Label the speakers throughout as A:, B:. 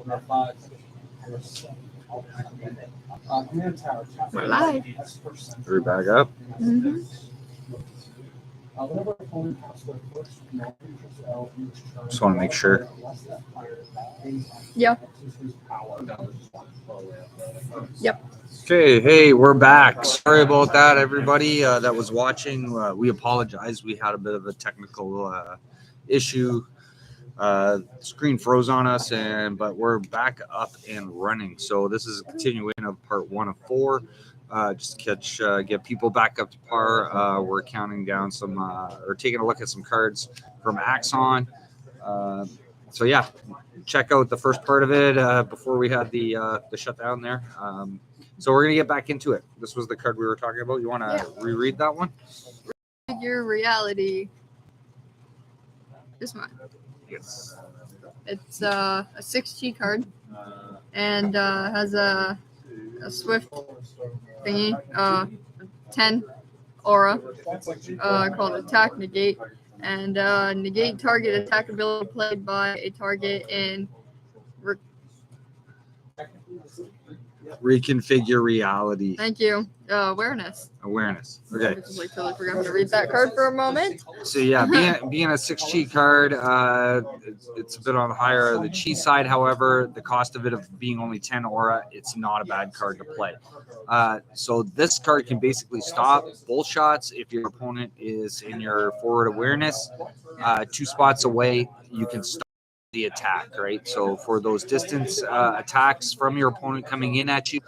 A: We're live.
B: We're back up.
A: Mm-hmm.
B: Just want to make sure.
A: Yep.
B: Okay, hey, we're back. Sorry about that, everybody that was watching. We apologize. We had a bit of a technical issue. Screen froze on us, but we're back up and running. So this is a continuation of part 1 of 4. Just to get people back up to par. We're counting down some, or taking a look at some cards from Axon. So yeah, check out the first part of it before we had the shutdown there. So we're gonna get back into it. This was the card we were talking about. You want to reread that one?
A: Your reality. This one.
B: Yes.
A: It's a 6G card and has a swift thingy, 10 aura called attack negate, and negate target attack ability played by a target in
B: Reconfigure reality.
A: Thank you. Awareness.
B: Okay.
A: Just totally forgot to read that card for a moment.
B: So yeah, being a 6G card, it's a bit on the higher the chi side. However, the cost of it of being only 10 aura, it's not a bad card to play. So this card can basically stop both shots if your opponent is in your forward awareness, 2 spots away. You can stop the attack, right? So for those distance attacks from your opponent coming in at you,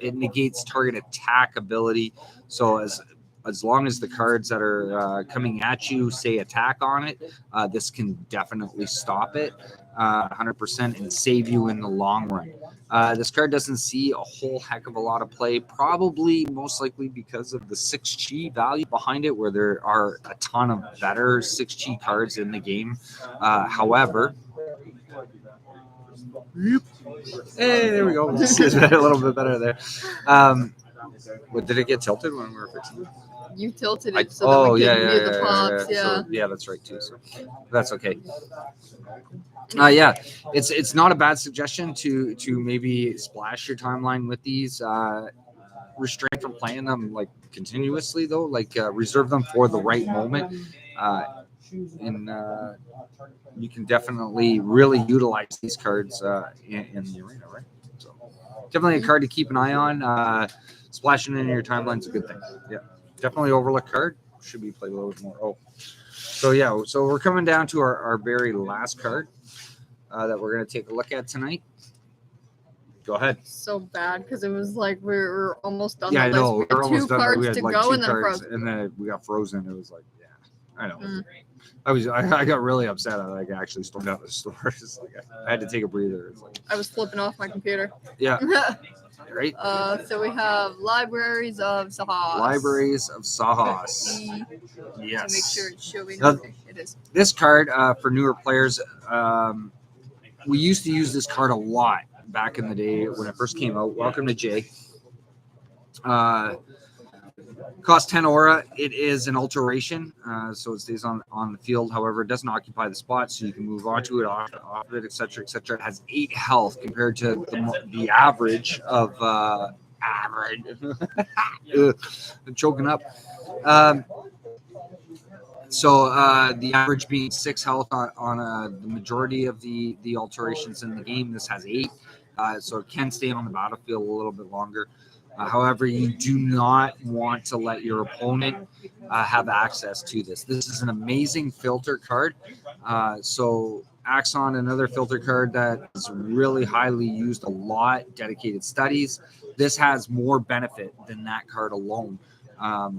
B: it negates target attack ability. So as long as the cards that are coming at you say attack on it, this can definitely stop it 100% and save you in the long run. This card doesn't see a whole heck of a lot of play, probably most likely because of the 6G value behind it, where there are a ton of better 6G cards in the game. However, hey, there we go. A little bit better there. What, did it get tilted when we were fixing it?
A: You tilted it so that we could view the pops.
B: So, yeah, that's right too. So that's okay. Yeah, it's not a bad suggestion to maybe splash your timeline with these. Restrain from playing them like continuously though, like reserve them for the right moment. And you can definitely really utilize these cards in the arena, right? So definitely a card to keep an eye on. Splashing in your timeline is a good thing. Yeah, definitely overlooked card. Should be played a little bit more. Oh, so yeah, so we're coming down to our very last card that we're going to take a look at tonight. Go ahead.
A: So bad because it was like we were almost done.
B: Yeah, I know.
A: We had 2 cards to
B: like
A: go,
B: 2
A: and then
B: cards, and then we got frozen. It was like, yeah, I know. I got really upset. I actually stormed out the store. Like I had to take a breather. It's like
A: I was flipping off my computer.
B: Yeah. Right.
A: So we have Libraries of Sahas.
B: Libraries of Sahas. Yes.
A: To make sure it's showing. It is.
B: This card for newer players. We used to use this card a lot back in the day when it first came out. Welcome to Jay. Cost 10 aura. It is an alteration, so it stays on the field. However, it doesn't occupy the spot, so you can move onto it, off it, etc., etc. It has 8 health compared to the average of average. I'm choking up. So the average being 6 health on the majority of the alterations in the game. This has 8, so it can stay on the battlefield a little bit longer. However, you do not want to let your opponent have access to this. This is an amazing filter card. So Axon, another filter card that is really highly used a lot, dedicated studies. This has more benefit than that card alone,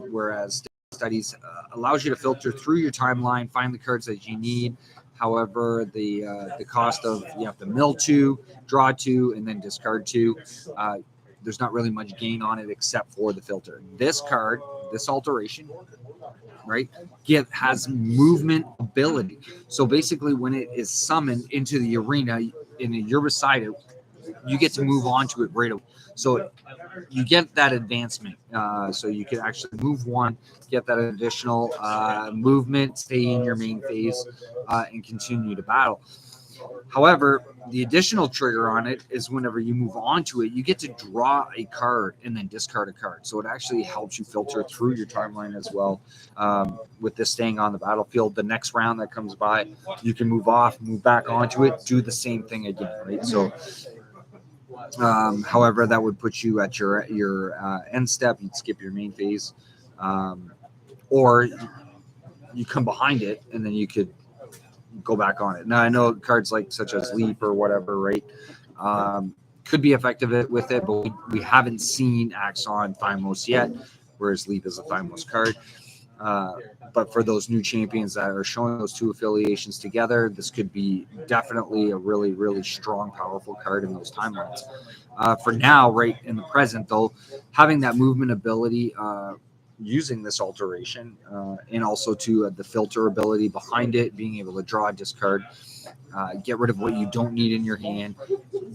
B: whereas studies allows you to filter through your timeline, find the cards that you need. However, the cost of you have to mill 2, draw 2, and then discard 2. There's not really much gain on it except for the filter. This card, this alteration, right, has movement ability. So basically, when it is summoned into the arena and you're beside it, you get to move on to it right away. So you get that advancement. So you can actually move 1, get that additional movement, stay in your main phase, and continue to battle. However, the additional trigger on it is whenever you move on to it, you get to draw a card and then discard a card. So it actually helps you filter through your timeline as well. With this staying on the battlefield, the next round that comes by, you can move off, move back onto it, do the same thing again, right? So, however, that would put you at your end step. You'd skip your main phase, or you come behind it, and then you could go back on it. Now I know cards like such as Leap or whatever, right? Could be effective with it, but we haven't seen Axon Thymos yet, whereas Leap is a Thymos card. But for those new champions that are showing those two affiliations together, this could be definitely a really, really strong, powerful card in those timelines. For now, right in the present, though, having that movement ability, using this alteration, and also to the filter ability behind it, being able to draw a discard, get rid of what you don't need in your hand,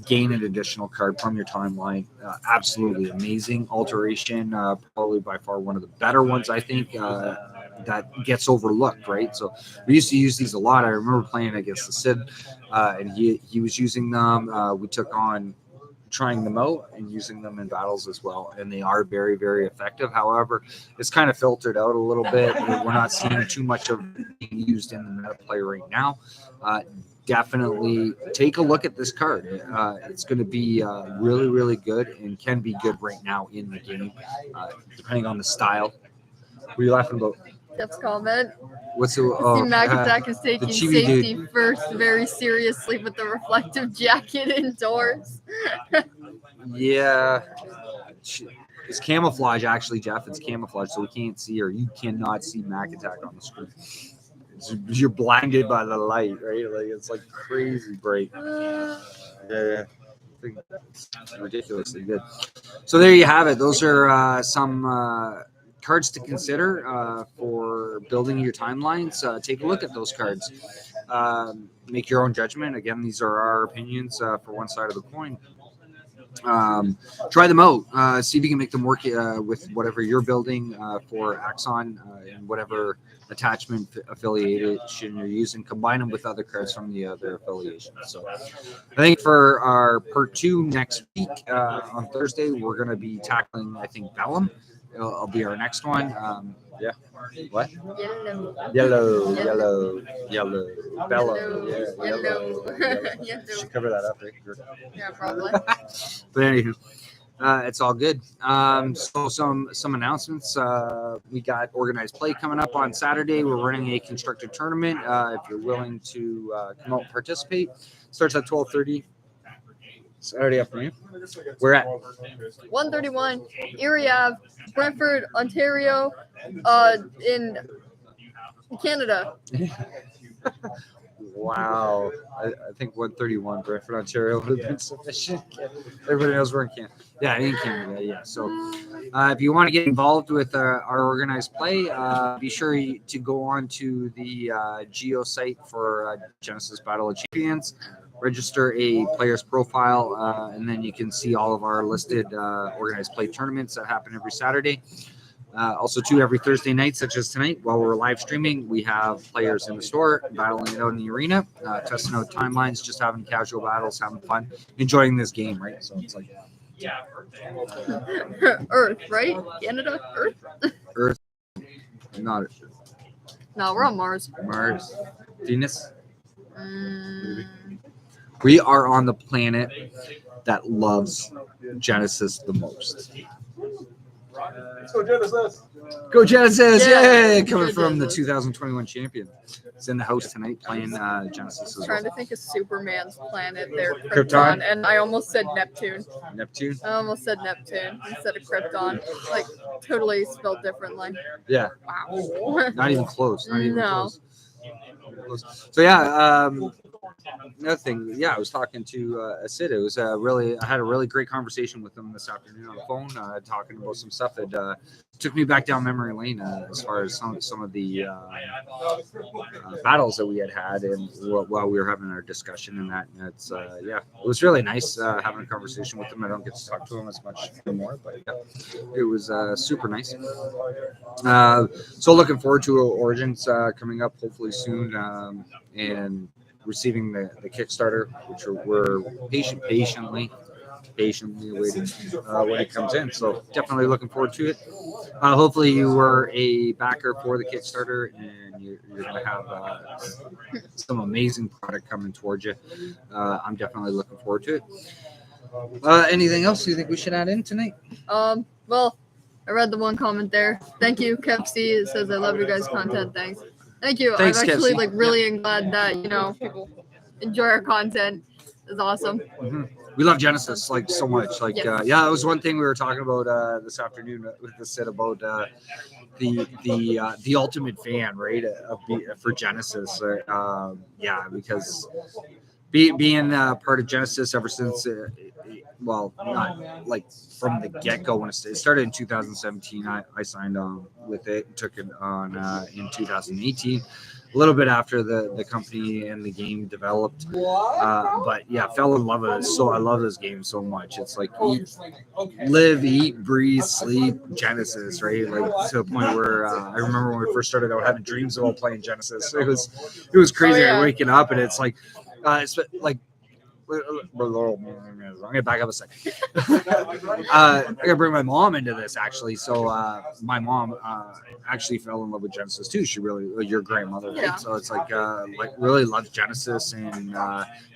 B: gain an additional card from your timeline. Absolutely amazing alteration. Probably by far one of the better ones, I think, that gets overlooked, right? So we used to use these a lot. I remember playing against the Sid, and he was using them. We took on trying them out and using them in battles as well, and they are very, very effective. However, it's kind of filtered out a little bit. We're not seeing too much of it being used in the meta play right now. Definitely take a look at this card. It's going to be really, really good, and can be good right now in the game, depending on the style. What are you laughing about?
A: Jeff's comment.
B: What's the
A: See, Mac Attack is taking
B: chibi
A: safety
B: dude.
A: first very seriously with the reflective jacket indoors.
B: Yeah, it's camouflage actually, Jeff. It's camouflage, so we can't see her. You cannot see Mac Attack on the screen. You're blinded by the light, right? Like it's like crazy bright. Yeah. It's ridiculously good. So there you have it. Those are some cards to consider for building your timelines. Take a look at those cards. Make your own judgment. Again, these are our opinions for one side of the coin. Try them out. See if you can make them work with whatever you're building for Axon and whatever attachment affiliation you're using. Combine them with other cards from the other affiliations. So I think for our part 2 next week on Thursday, we're going to be tackling, I think, Vellum. It'll be our next one. Yeah. What?
A: Yellow.
B: Yellow. Bellow. Yeah.
A: Yellow.
B: Yellow. Should cover that up, right?
A: Yeah, probably.
B: But anywho, it's all good. So some announcements. We got organized play coming up on Saturday. We're running a constructed tournament. If you're willing to come out and participate, starts at 12:30 Saturday afternoon. We're at
A: 131 Erie Ave, Brantford, Ontario, in Canada.
B: Wow. I think 131 Brantford, Ontario would have been sufficient. Everybody knows we're in Canada. Yeah, in Canada. Yeah. So if you want to get involved with our organized play, be sure to go on to the Geo site for Genesis Battle of Champions. Register a player's profile, and then you can see all of our listed organized play tournaments that happen every Saturday. Also, too, every Thursday night, such as tonight, while we're live streaming, we have players in the store battling it out in the arena, testing out timelines, just having casual battles, having fun, enjoying this game, right? So it's like
A: Earth, right? Canada, Earth?
B: Earth, not
A: No, we're on Mars.
B: Mars, Venus. We are on the planet that loves Genesis the most.
C: Let's go Genesis!
B: Go Genesis!
A: Yeah.
B: Yay! Coming
A: Go
B: from the
A: Genesis.
B: 2021 champion. It's in the house tonight playing Genesis as
A: Trying
B: well.
A: to think of Superman's planet there,
B: Krypton?
A: Krypton, and I almost said Neptune.
B: Neptune?
A: I almost said Neptune instead of Krypton. Like, totally spelled differently.
B: Yeah.
A: Wow.
B: Not even close. Not even
A: No.
B: close. So yeah, another thing. Yeah, I was talking to Sid. It was I had a really great conversation with him this afternoon on the phone, talking about some stuff that took me back down memory lane as far as some of the battles that we had and while we were having our discussion and that. And it's it was really nice having a conversation with him. I don't get to talk to him as much anymore, but it was super nice. So looking forward to Origins coming up hopefully soon, and receiving the Kickstarter, which we're patiently waiting when it comes in. So definitely looking forward to it. Hopefully you were a backer for the Kickstarter and you're going to have some amazing product coming towards you. I'm definitely looking forward to it. Anything else you think we should add in tonight?
A: Well, I read the one comment there. Thank you, Kepsi. It says I love your guys' content. Thanks. Thank you.
B: Thanks,
A: I'm actually
B: Kepsi.
A: really glad that people enjoy our content. It's awesome.
B: Mm-hmm. We love Genesis so much. That was one thing we were talking about this afternoon with the Sid about the ultimate fan, right? For Genesis. Because being part of Genesis ever since, not like from the get-go when it started in 2017. I signed on with it, took it on in 2018. A little bit after the company and the game developed, but fell in love with it. So I love this game so much. It's like live, eat, breathe, sleep Genesis, right? Like to the point where I remember when we first started out having dreams about playing Genesis. It was crazy.
A: Oh, yeah.
B: Waking up and it's like it's like. I'm gonna back up a second. I gotta bring my mom into this actually. So my mom actually fell in love with Genesis too. She really, your grandmother, right?
A: Yeah.
B: So it's like really loves Genesis and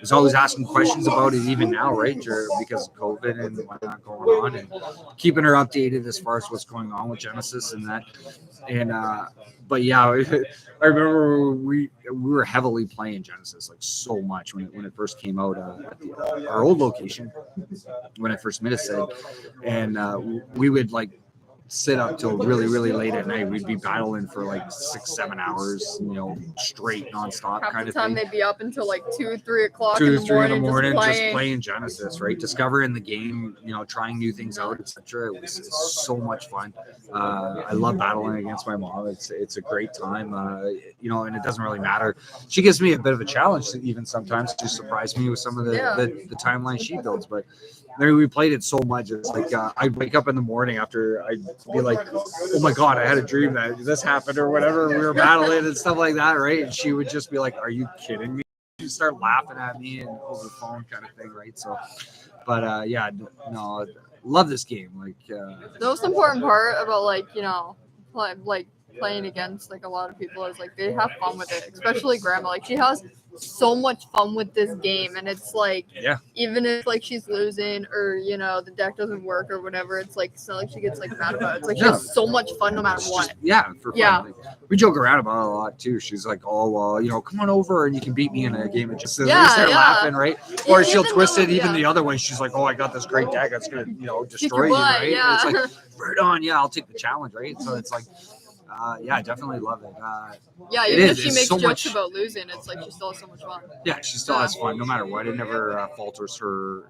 B: was always asking questions about it even now, right? Because of COVID and whatnot going on, and keeping her updated as far as what's going on with Genesis and that. And but yeah, I remember we were heavily playing Genesis so much when it first came out at our old location when I first met Sid, and we would sit up till really, really late at night. We'd be battling for 6-7 hours, straight nonstop
A: Half
B: kind
A: the
B: of
A: time
B: thing.
A: they'd be up until 2-3 o'clock
B: 2
A: in
B: to
A: the
B: 3 in the
A: morning,
B: morning,
A: just
B: just
A: playing.
B: playing Genesis, right? Discovering the game, trying new things out, etc. It was so much fun. I love battling against my mom. It's a great time, and it doesn't really matter. She gives me a bit of a challenge, even sometimes, to surprise me with some of the timeline she builds. But we played it so much. It's like I'd wake up in the morning after I'd be like, oh my God, I had a dream that this happened or whatever. We were battling and stuff like that, right? And she would just be like, are you kidding me? She'd start laughing at me and over the phone kind of thing, right? So, but love this game.
A: The most important part about playing against a lot of people is they have fun with it, especially grandma. She has so much fun with this game, and it's even if she's losing or the deck doesn't work or whatever, it's it's not like she gets mad about it. It's she has so much fun no matter what.
B: For fun. We joke around about it a lot too. She's like, oh well, come on over and you can beat me in a game of just laughing, right? Or she'll twist it even the other way. She's like, oh, I got this great deck that's gonna destroy you, right?
A: Yeah.
B: And it's right on, I'll take the challenge, right? So it's I definitely love it.
A: Even if she makes jokes about losing, it's she still has so much fun.
B: Yeah, she still has fun no matter what. It never falters her,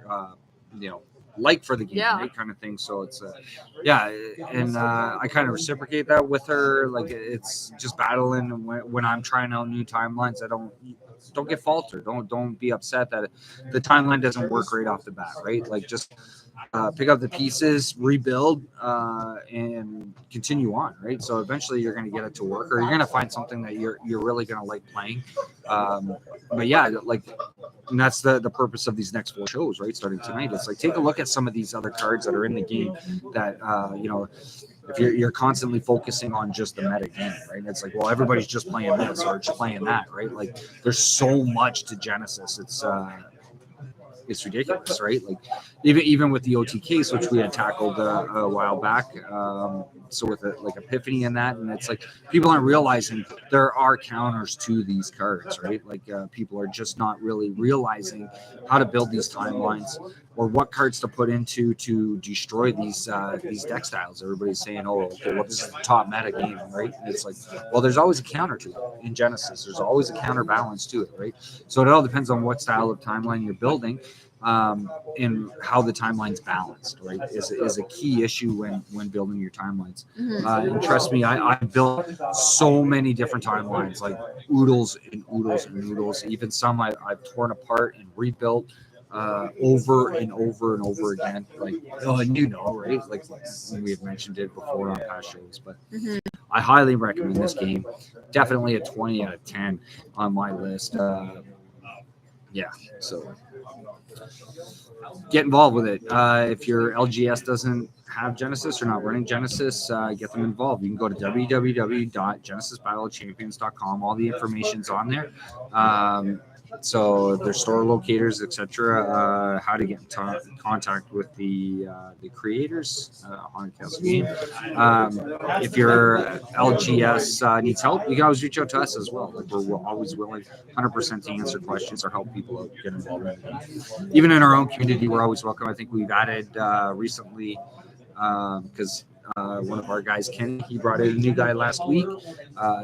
B: for the game, right, kind of thing. So it's and I kind of reciprocate that with her. It's just battling when I'm trying out new timelines. I don't get faltered. Don't be upset that the timeline doesn't work right off the bat, right? Just pick up the pieces, rebuild, and continue on, right? So eventually you're going to get it to work, or you're going to find something that you're really going to like playing. And that's the purpose of these next 4 shows, right? Starting tonight, it's take a look at some of these other cards that are in the game that if you're constantly focusing on just the meta game, right? It's well, everybody's just playing this or just playing that, right? There's so much to Genesis. It's ridiculous, right? Even with the OTKs, which we had tackled a while back. So with Epiphany and that, and it's people aren't realizing there are counters to these cards, right? People are just not really realizing how to build these timelines or what cards to put into to destroy these deck styles. Everybody's saying, oh, okay, well, this is the top meta game, right? And it's well, there's always a counter to it in Genesis. There's always a counterbalance to it, right? So it all depends on what style of timeline you're building. And how the timeline's balanced, right, is a key issue when building your timelines. And trust me, I built so many different timelines, oodles and oodles and oodles. Even some I've torn apart and rebuilt over and over and over again. Right? We have mentioned it before on past shows, but I highly recommend this game. Definitely a 20 out of 10 on my list. Yeah, so get involved with it. If your LGS doesn't have Genesis or not running Genesis, get them involved. You can go to www.genesisbattlechampions.com. All the information's on there. So their store locators, etc. How to get in contact with the creators on Castle Game. If your LGS needs help, you can always reach out to us as well. Like we're always willing, 100% to answer questions or help people out get involved in the game. Even in our own community, we're always welcome. I think we've added recently because one of our guys, Kenny, he brought in a new guy last week.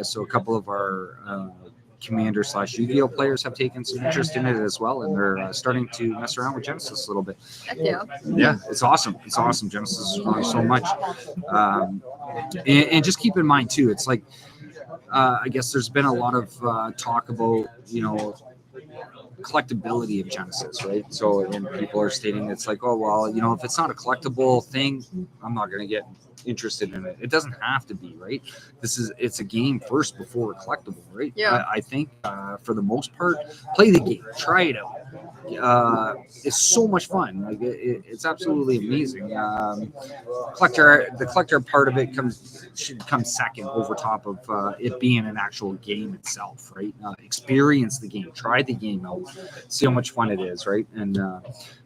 B: So a couple of our Commander/Yu-Gi-Oh players have taken some interest in it as well, and they're starting to mess around with Genesis a little bit.
A: Yeah.
B: Yeah, it's awesome. It's awesome. Genesis is growing so much. And just keep in mind too, it's like I guess there's been a lot of talk about collectability of Genesis, right? So, and people are stating it's like, oh well, if it's not a collectible thing, I'm not going to get interested in it. It doesn't have to be, right? It's a game first before a collectible, right?
A: Yeah.
B: I think for the most part, play the game, try it out. It's so much fun. Like it's absolutely amazing. The collector part of it should come second over top of it being an actual game itself, right? Experience the game, try the game out, see how much fun it is, right? And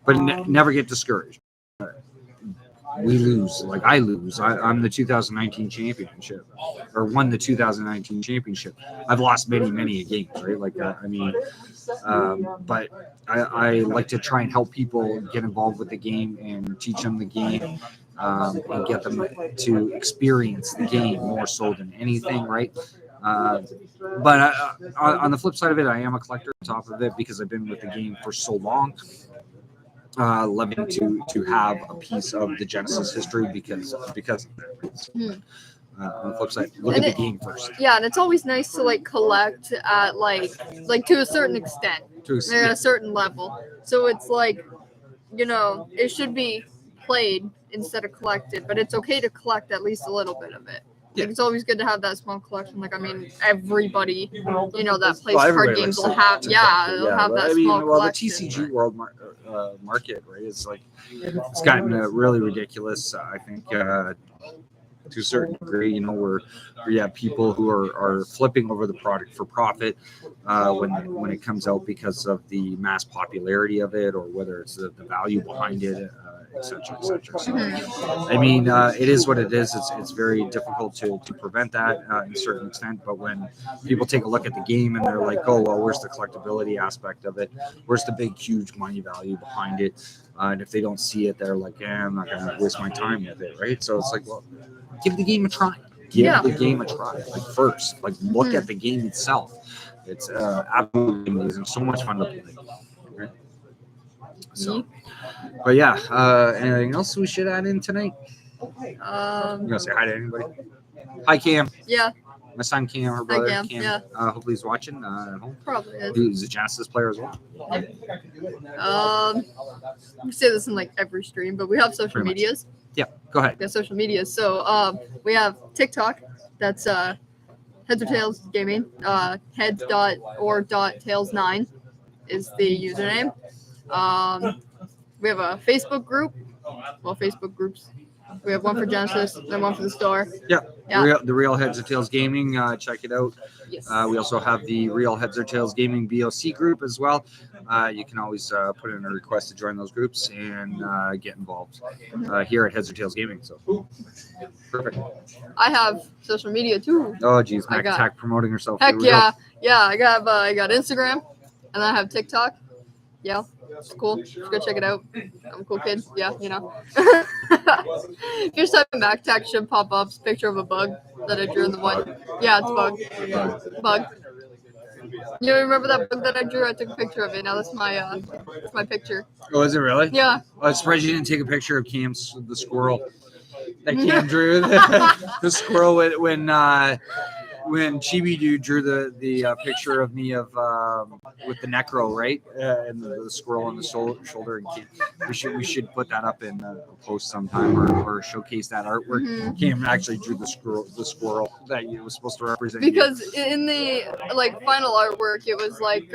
B: but never get discouraged. We lose, like I lose. I'm the 2019 championship, or won the 2019 championship. I've lost many games, right? Like but I like to try and help people get involved with the game and teach them the game and get them to experience the game more so than anything, right? But on the flip side of it, I am a collector on top of it because I've been with the game for so long. Loving to have a piece of the Genesis history because on the flip side, look at the game first.
A: Yeah, and it's always nice to like collect at like to a certain extent, at a certain level. So it's like, it should be played instead of collected, but it's okay to collect at least a little bit of it.
B: Yeah.
A: Like, it's always good to have that small collection. Like, I mean, everybody, that plays card
B: everybody
A: games
B: likes
A: will have, they'll have
B: but
A: that small
B: the
A: collection.
B: TCG world market, right? It's like it's gotten really ridiculous. I think to a certain degree, where you have people who are flipping over the product for profit when it comes out because of the mass popularity of it, or whether it's the value behind it, etc. So, I mean, it is what it is. It's very difficult to prevent that in a certain extent. But when people take a look at the game and they're like, oh, well, where's the collectability aspect of it? Where's the big, huge money value behind it? And if they don't see it, they're like, I'm not going to waste my time with it, right? So it's like, well, give the game a try. Give the game a try. Like first, like look at the game itself. It's absolutely amazing. So much fun to play. Right? So, but yeah, anything else we should add in tonight? You gonna say hi to anybody? Hi, Cam.
A: Yeah.
B: My son Cam, her brother
A: Cam. Yeah.
B: Hopefully he's watching at home.
A: Probably is.
B: He's a Genesis player as well.
A: We say this in like every stream, but we have social
B: Pretty much.
A: medias.
B: Yeah, go ahead.
A: We have social medias. So we have TikTok. That's Heads or Tails Gaming. Heads.or.tails9 is the username. We have a Facebook group. Well, Facebook groups. We have one for Genesis, then one for the store.
B: Yeah.
A: Yeah.
B: The Real Heads or Tails Gaming. Check it out.
A: Yes.
B: We also have the Real Heads or Tails Gaming BOC group as well. You can always put in a request to join those groups and get involved here at Heads or Tails Gaming. So perfect.
A: I have social media too.
B: Oh, geez, Mac Attack promoting herself.
A: Heck yeah, yeah. I got Instagram, and I have TikTok. Yeah, it's cool. Just go check it out. I'm a cool kid. Yeah, If you just type in Mac Attack, should pop up. It's a picture of a bug that I drew in the one. Yeah, it's a bug. You remember that bug that I drew? I took a picture of it. Now that's my picture.
B: Oh, is it really?
A: Yeah.
B: Oh, I'm surprised you didn't take a picture of Cam's the squirrel. That Cam drew the squirrel when Chibi Dude drew the picture of me with the necro, right, and the squirrel on the shoulder. And we should put that up in a post sometime or showcase that artwork. Mm-hmm. Cam actually drew the squirrel that you was supposed to represent.
A: Because in the final artwork, it was like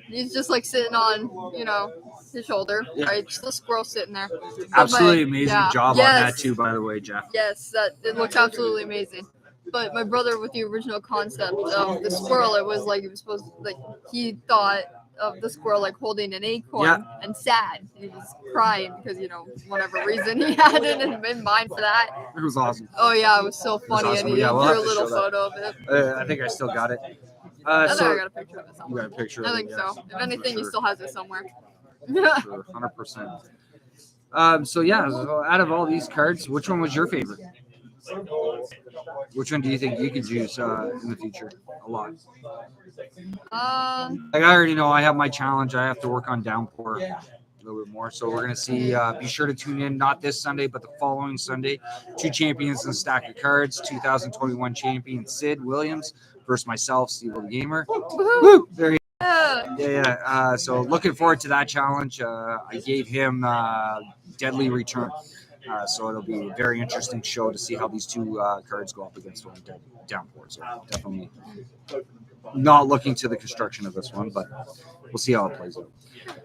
A: He's just like sitting on, his shoulder, right? Just a squirrel sitting there.
B: Absolutely amazing job on that
A: yes,
B: too, by the way, Jeff.
A: Yes, it looks absolutely amazing. But my brother, with the original concept of the squirrel, it was supposed he thought of the squirrel like holding an acorn and sad. He was crying because whatever reason he had it in mind for that.
B: It was awesome.
A: Oh yeah, it was so funny,
B: awesome.
A: and he
B: we'll
A: drew a little photo of it.
B: I think I still got it.
A: I think I got a picture of it
B: You
A: somewhere.
B: got a picture.
A: I think so. If anything, he still has it somewhere.
B: Sure, 100%. So out of all these cards, which one was your favorite? Which one do you think you could use in the future a lot? I already know I have my challenge. I have to work on Downpour a little bit more. So we're going to see. Be sure to tune in, not this Sunday, but the following Sunday. 2 champions and a stack of cards. 2021 champion Sid Williams versus myself, Steve the Gamer. Woo! There you go. Yeah. So looking forward to that challenge. I gave him Deadly Return. So it'll be a very interesting show to see how these two cards go up against one Downpour. So definitely not looking to the construction of this one, but we'll see how it plays out.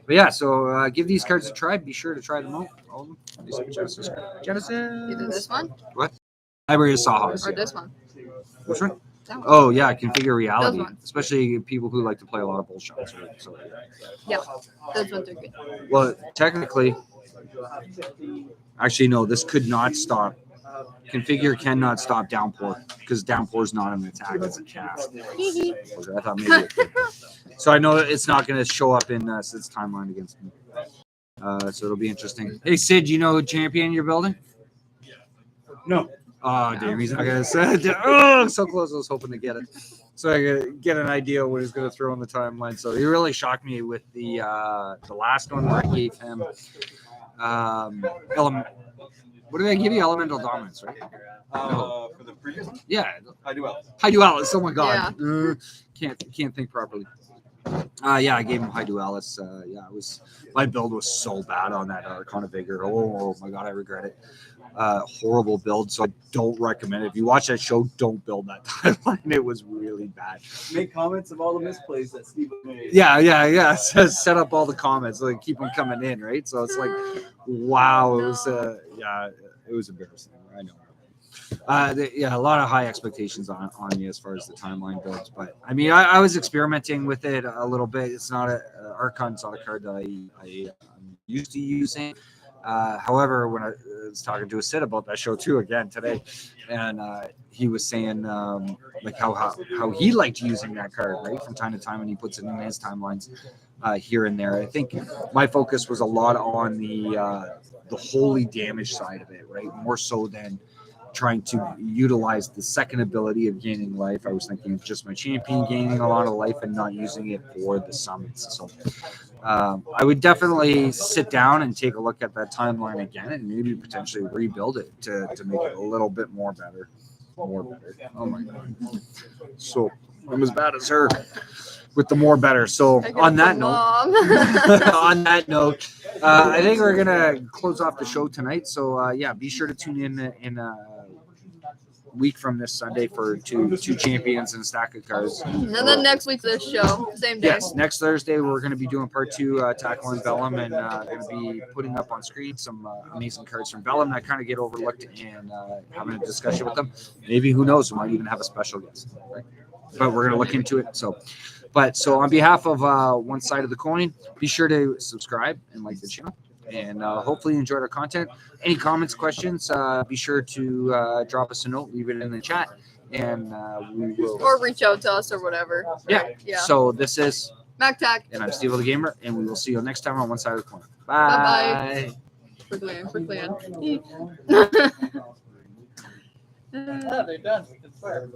B: But so give these cards a try. Be sure to try them out. All of them. Genesis.
A: Either this one.
B: What? Library of Sawhorse.
A: Or this one.
B: Which one?
A: That one.
B: Oh yeah, Configure Reality.
A: Those ones.
B: Especially people who like to play a lot of bull shots. Right? So,
A: yeah, those ones are good.
B: Well, technically, actually no, this could not stop. Configure cannot stop Downpour because Downpour is not an attack; it's a cast. I thought maybe it could. So I know it's not going to show up in Sid's timeline against me. So it'll be interesting. Hey Sid, do you know who champion you're building?
C: No.
B: Oh damn, he's not going to say. Oh, so close! I was hoping to get it, so I could get an idea of what he's going to throw on the timeline. So he really shocked me with the last one where I gave him what did I give you? Elemental Dominance, right?
C: For the previous one?
B: Yeah.
C: High
B: Dualis. Oh my god. Can't think properly. I gave him High Dualis. My build was so bad on that Arcana Vigor. Oh my god, I regret it. Horrible build, so I don't recommend it. If you watch that show, don't build that timeline. It was really bad.
C: Make comments of all the misplays that Steve made.
B: Yeah. Set up all the comments, like keep them coming in, right? So it's like, wow, it was it was embarrassing. I know. A lot of high expectations on me as far as the timeline builds, but I mean, I was experimenting with it a little bit. It's not Archon's not a card that I'm used to using. However, when I was talking to a Sid about that show too again today, and he was saying like how he liked using that card right from time to time, and he puts it in his timelines here and there. I think my focus was a lot on the holy damage side of it, right? More so than trying to utilize the second ability of gaining life. I was thinking of just my champion gaining a lot of life and not using it for the summons. So I would definitely sit down and take a look at that timeline again and maybe potentially rebuild it to make it a little bit more better. Oh my god. So I'm as bad as her with the more better. So on that note, I think we're gonna close off the show tonight. So be sure to tune in week from this Sunday for two champions and a stack of cards.
A: And then next week this show, same day.
B: Yes, next Thursday we're going to be doing part 2 Tackle and Vellum, and going to be putting up on screen some amazing cards from Vellum that kind of get overlooked and having a discussion with them. Maybe, who knows, we might even have a special guest, right? But we're going to look into it. So on behalf of One Side of the Coin, be sure to subscribe and like the channel. And hopefully you enjoyed our content. Any comments, questions, be sure to drop us a note, leave it in the chat, and we will.
A: Or reach out to us or whatever.
B: Yeah. So this is
A: MacTac.
B: And I'm Steve the Gamer, and we will see you next time on One Side of the Coin. Bye.
A: Bye-bye. Quickly in.
C: They're done. It's fair.